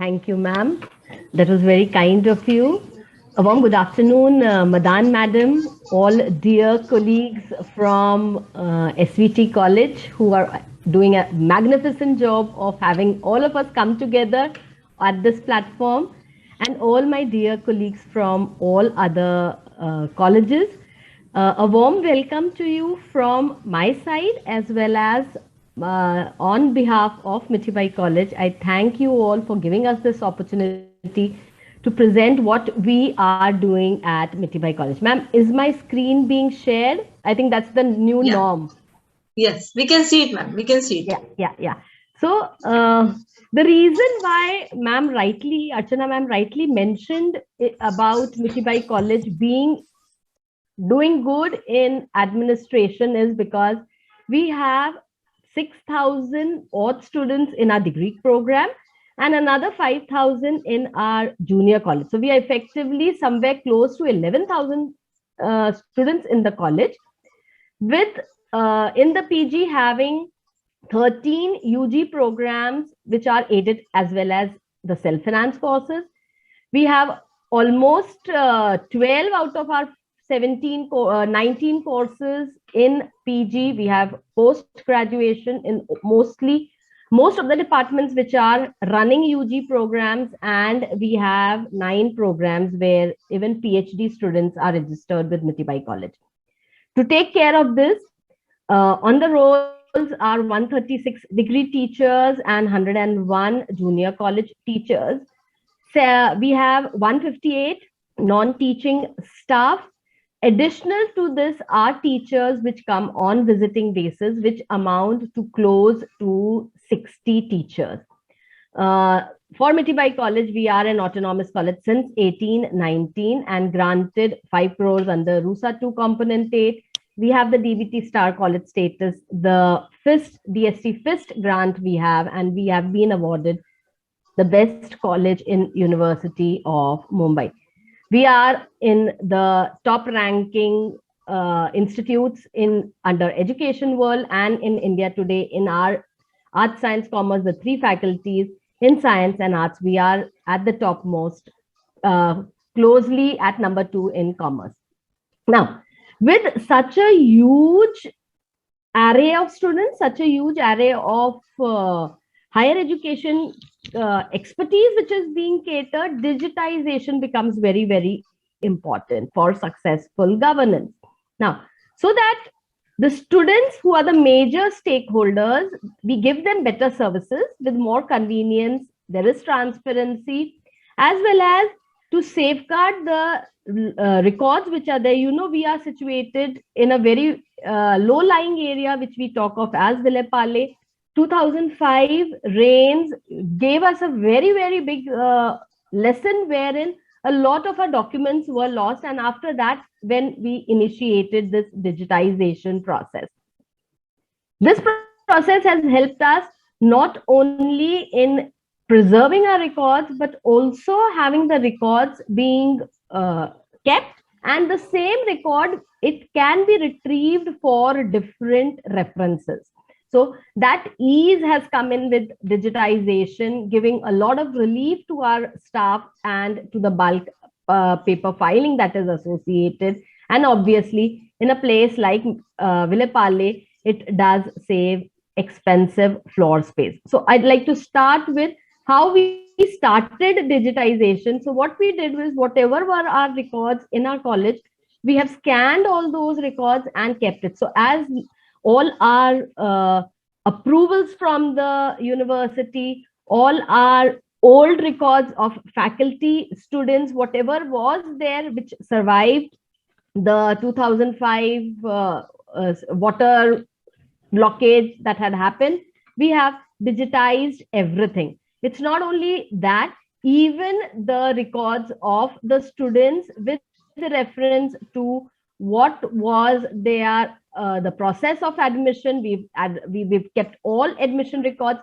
Thank you, ma'am. That was very kind of you. A warm good afternoon, Madan madam, all dear colleagues from SVT College who are doing a magnificent job of having all of us come together at this platform, and all my dear colleagues from all other colleges. A warm welcome to you from my side as well as on behalf of Mithibai College. I thank you all for giving us this opportunity to present what we are doing at Mithibai College. Ma'am, is my screen being shared? I think that's the new Yeah. norm. Yes, we can see it, ma'am. We can see it. Yeah. So the reason why Archana ma'am rightly mentioned about Mithibai College being doing good in administration is because we have 6,000 odd students in our degree program and another 5,000 in our junior college. So we are effectively somewhere close to 11,000 students in the college, with in the PG having 13 UG programs which are aided as well as the self-finance courses. We have almost 12 out of our 19 courses in PG. We have post-graduation in most of the departments which are running UG programs, and we have 9 programs where even PhD students are registered with Mithibai College. To take care of this, on the rolls are 136 degree teachers and 101 junior college teachers. So we have 158 non-teaching staff. Additional to this are teachers which come on visiting basis, which amount to close to 60 teachers. For Mithibai College, we are an autonomous college since 1819 and granted 5 crores under RUSA 2 Component 8. We have the DBT Star College status, the FIST, DST FIST grant we have, and we have been awarded the best college in University of Mumbai. We are in the top ranking institutes in under education world and in India today in our arts, science, commerce, the 3 faculties. In science and arts, we are at the topmost, closely at number 2 in commerce. Now, with such a huge array of students, such a huge array of higher education expertise which is being catered, digitization becomes very, very important for successful governance. Now, so that the students who are the major stakeholders, we give them better services with more convenience, there is transparency, as well as to safeguard the records which are there. You know, we are situated in a very low-lying area which we talk of as Vile Parle. 2005 rains gave us a very, very big lesson wherein a lot of our documents were lost, and after that, when we initiated this digitization process. This process has helped us not only in preserving our records, but also having the records being kept, and the same record, it can be retrieved for different references. So that ease has come in with digitization, giving a lot of relief to our staff and to the bulk paper filing that is associated. And obviously, in a place like Vile Parle, it does save expensive floor space. So I'd like to start with how we started digitization. So what we did was, whatever were our records in our college, we have scanned all those records and kept it. So as all our approvals from the university, all our old records of faculty, students, whatever was there which survived the 2005 water blockage that had happened, we have digitized everything. It's not only that, even the records of the students with reference to what was their the process of admission. We've kept all admission records.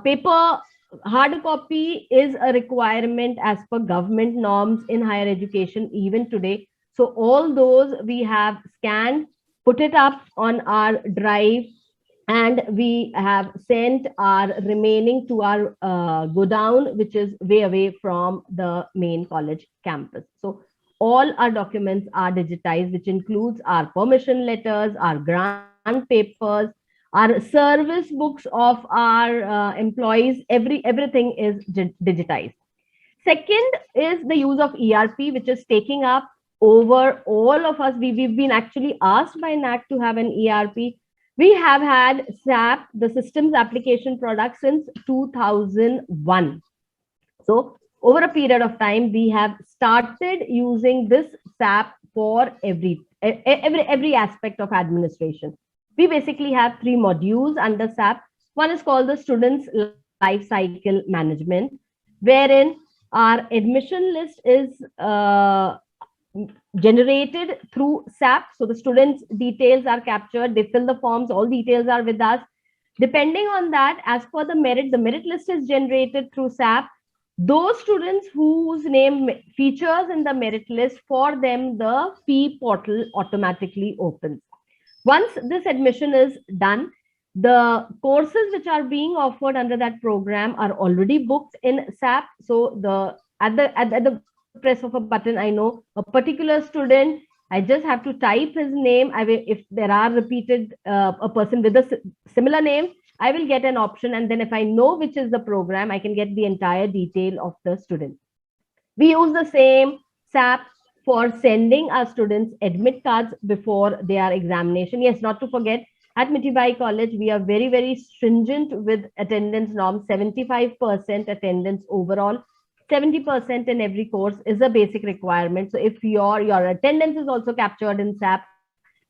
Paper hard copy is a requirement as per government norms in higher education even today. So all those we have scanned, put it up on our drive, and we have sent our remaining to our godown, which is way away from the main college campus. So all our documents are digitized, which includes our permission letters, our grant papers, our service books of our employees. Everything is digitized. Second is the use of ERP, which is taking up over all of us. We've been actually asked by NAC to have an ERP. We have had SAP, the systems application product, since 2001. So over a period of time, we have started using this SAP for every aspect of administration. We basically have 3 modules under SAP. One is called the Students Life Cycle Management, wherein our admission list is generated through SAP. So the students' details are captured, they fill the forms, all details are with us. Depending on that, as per the merit list is generated through SAP. Those students whose name features in the merit list, for them, the fee portal automatically opens. Once this admission is done, the courses which are being offered under that program are already booked in SAP. So at the press of a button, I know a particular student. I just have to type his name. If there are repeated a person with a similar name, I will get an option, and then if I know which is the program, I can get the entire detail of the student. We use the same SAP for sending our students admit cards before their examination. Yes, not to forget, at Mitibai College, we are very, very stringent with attendance norms. 75% attendance overall, 70% in every course is a basic requirement. So if your attendance is also captured in SAP,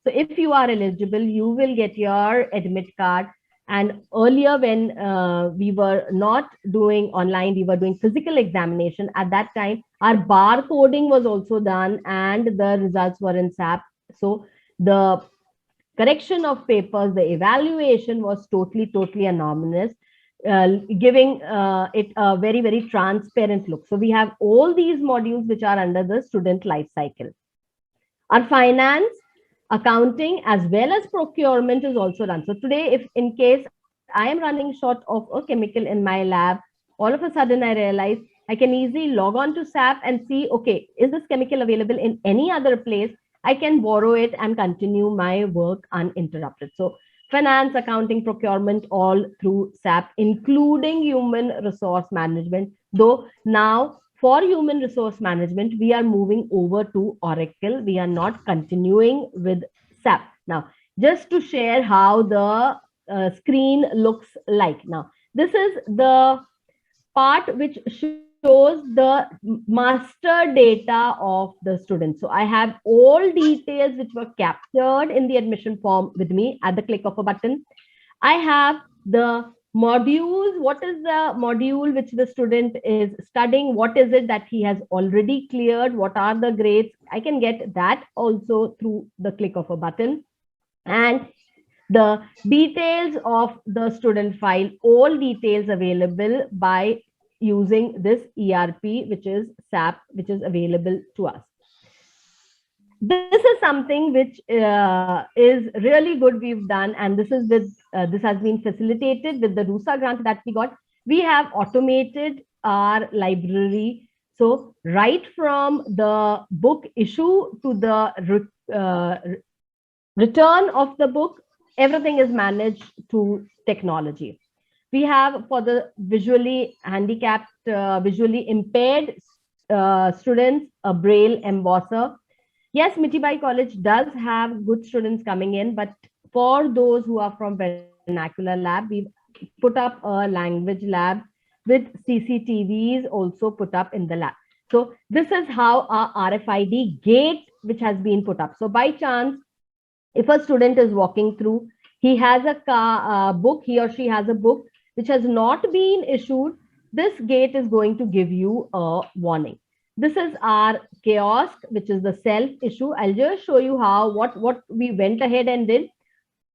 so if you are eligible, you will get your admit card. And earlier, when we were not doing online, we were doing physical examination. At that time, our bar coding was also done and the results were in SAP. So the correction of papers, the evaluation was totally anonymous, giving it a very, very transparent look. So we have all these modules which are under the student life cycle. Our finance, accounting, as well as procurement is also done. So today, if in case I am running short of a chemical in my lab, all of a sudden I realize I can easily log on to SAP and see, okay, is this chemical available in any other place? I can borrow it and continue my work uninterrupted. So finance, accounting, procurement, all through SAP, including human resource management. Though now for human resource management, we are moving over to Oracle. We are not continuing with SAP. Now, just to share how the screen looks like. Now, this is the part which shows the master data of the student. So I have all details which were captured in the admission form with me at the click of a button. I have the modules. What is the module which the student is studying? What is it that he has already cleared? What are the grades? I can get that also through the click of a button. And the details of the student file, all details available by using this ERP, which is SAP, which is available to us. This is something which is really good we've done, and this is with this has been facilitated with the RUSA grant that we got. We have automated our library. So right from the book issue to the return of the book, everything is managed through technology. We have, for the visually handicapped, visually impaired students, a Braille embosser. Yes, Mitibai College does have good students coming in, but for those who are from vernacular lab, we've put up a language lab with CCTVs also put up in the lab. So this is how our RFID gate, which has been put up. So by chance, if a student is walking through, he has a book, he or she has a book which has not been issued, this gate is going to give you a warning. This is our kiosk, which is the self issue. I'll just show you how what we went ahead and did.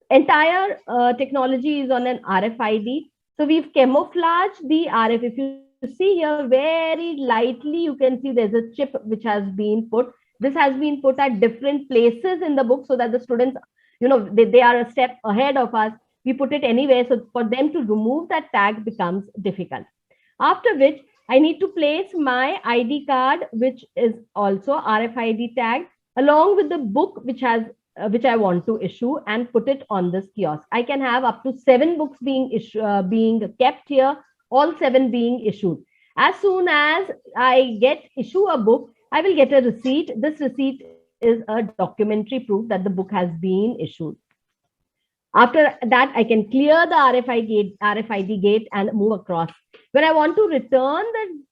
Entire technology is on an RFID. So we've camouflaged the RF. If you see here, very lightly, you can see there's a chip which has been put. This has been put at different places in the book so that the students, they are a step ahead of us. we put it anywhere. So for them to remove that tag becomes difficult. After which, I need to place my ID card, which is also RFID tag, along with the book which I want to issue, and put it on this kiosk. I can have up to 7 books being kept here, all 7 being issued. As soon as I issue a book, I will get a receipt. This receipt is a documentary proof that the book has been issued. After that, I can clear the RFID gate and move across. When I want to return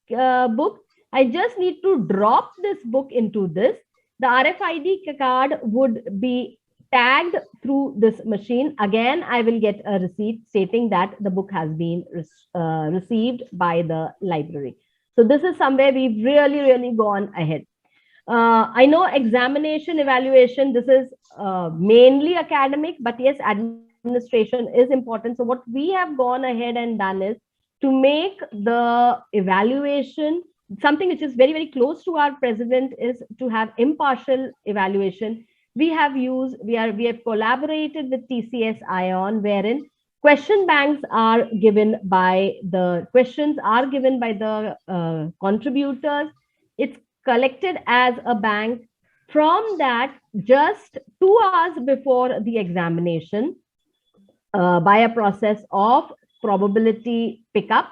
the book, I just need to drop this book into this. The RFID card would be tagged through this machine. Again, I will get a receipt stating that the book has been received by the library. So this is somewhere we've really, really gone ahead. I know examination evaluation, this is mainly academic, but yes, administration is important. So what we have gone ahead and done is to make the evaluation something which is very, very close to our president, is to have impartial evaluation. We have collaborated with TCS ION, wherein question banks are given by the contributors. It's collected as a bank. From that, just 2 hours before the examination, by a process of probability pickup,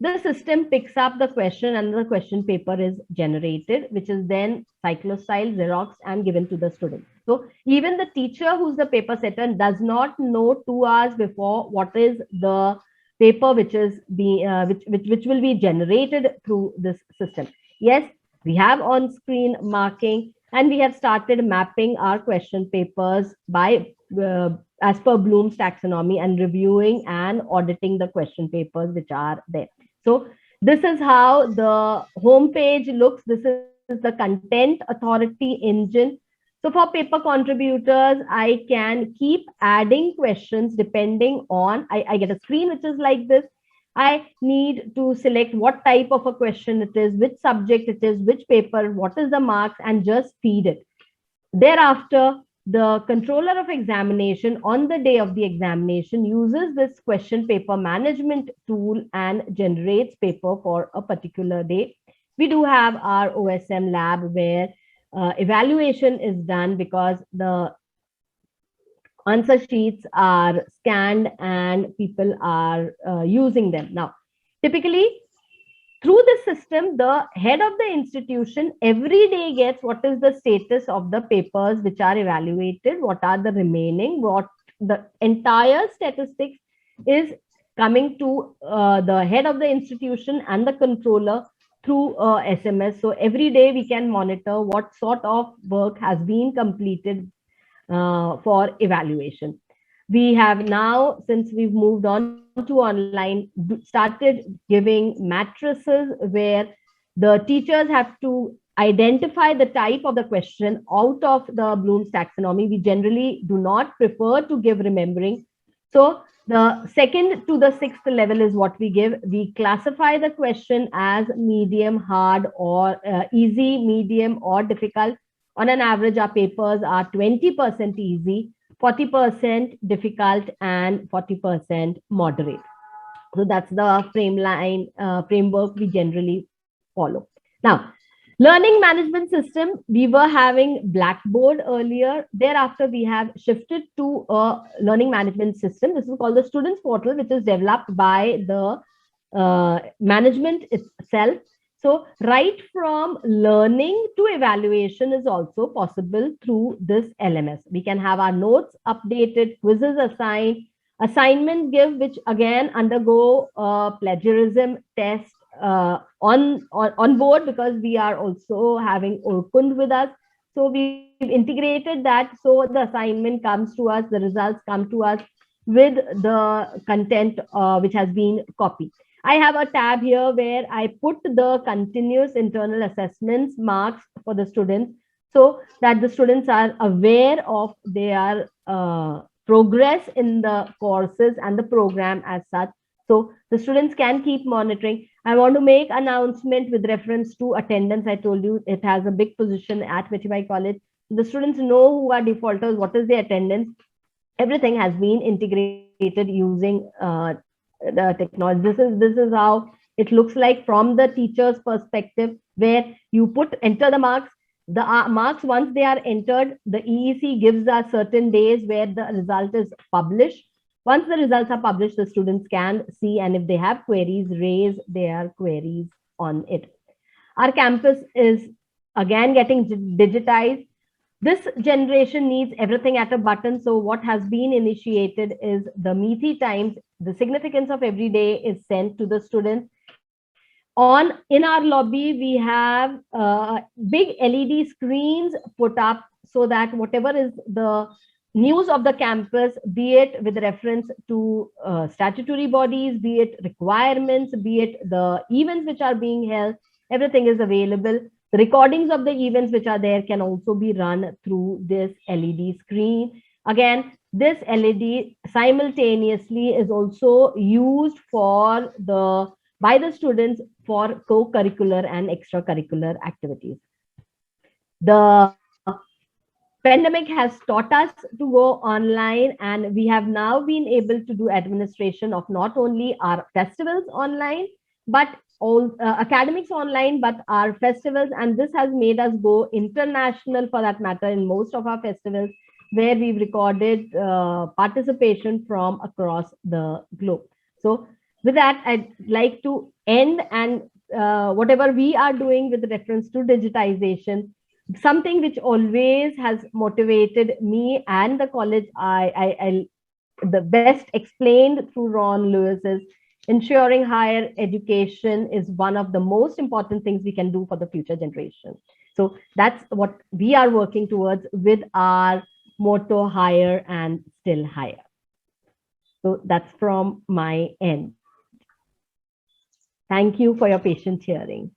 the system picks up the question and the question paper is generated, which is then cyclostyle, Xerox, and given to the student. So even the teacher who's the paper setter does not know 2 hours before what is the paper which will be generated through this system. Yes, we have on-screen marking, and we have started mapping our question papers by as per Bloom's taxonomy, and reviewing and auditing the question papers which are there. So this is how the homepage looks. This is the content authority engine. So for paper contributors, I can keep adding questions depending on, I get a screen which is like this. I need to select what type of a question it is, which subject it is, which paper, what is the marks, and just feed it. Thereafter, the controller of examination on the day of the examination uses this question paper management tool and generates paper for a particular day. We do have our OSM lab where evaluation is done, because the answer sheets are scanned and people are using them. Now, typically, through this system, the head of the institution every day gets what is the status of the papers which are evaluated, what are the remaining, what the entire statistics is coming to the head of the institution and the controller through SMS. So every day we can monitor what sort of work has been completed for evaluation. We have now, since we've moved on to online, started giving matrices where the teachers have to identify the type of the question out of the Bloom's taxonomy. We generally do not prefer to give remembering. So the 2nd to the 6th level is what we give. We classify the question as medium, hard, or easy, medium, or difficult. On an average, our papers are 20% easy, 40% difficult, and 40% moderate. So that's the framework we generally follow. Now, learning management system, we were having Blackboard earlier. Thereafter, we have shifted to a learning management system. This is called the Students Portal, which is developed by the management itself. So right from learning to evaluation is also possible through this LMS. We can have our notes updated, quizzes assigned, assignment give, which again undergo a plagiarism test on board, because we are also having Orkund with us. So we've integrated that. So the assignment comes to us, the results come to us with the content which has been copied. I have a tab here where I put the continuous internal assessments marks for the students, so that the students are aware of their progress in the courses and the program as such. So the students can keep monitoring. I want to make announcement with reference to attendance. I told you it has a big position at Mithila College. The students know who are defaulters, what is the attendance. everything has been integrated using the technology. This is how it looks like from the teacher's perspective, where you enter the marks. The marks, once they are entered, the EEC gives us certain days where the result is published. Once the results are published, the students can see, and if they have queries, raise their queries on it. Our campus is again getting digitized. This generation needs everything at a button. So what has been initiated is the Meethi Times. The significance of every day is sent to the students. In our lobby, we have big LED screens put up so that whatever is the news of the campus, be it with reference to statutory bodies, be it requirements, be it the events which are being held, everything is available. The recordings of the events which are there can also be run through this LED screen. Again, this LED simultaneously is also used by the students for co-curricular and extracurricular activities. The pandemic has taught us to go online, and we have now been able to do administration of not only our festivals online, but all academics online, but our festivals. And this has made us go international, for that matter, in most of our festivals, where we've recorded participation from across the globe. So with that, I'd like to end, and whatever we are doing with reference to digitization, something which always has motivated me and the college, the best explained through Ron Lewis, is ensuring higher education is one of the most important things we can do for the future generation. So that's what we are working towards with our motto, higher and still higher. So that's from my end. Thank you for your patient hearing.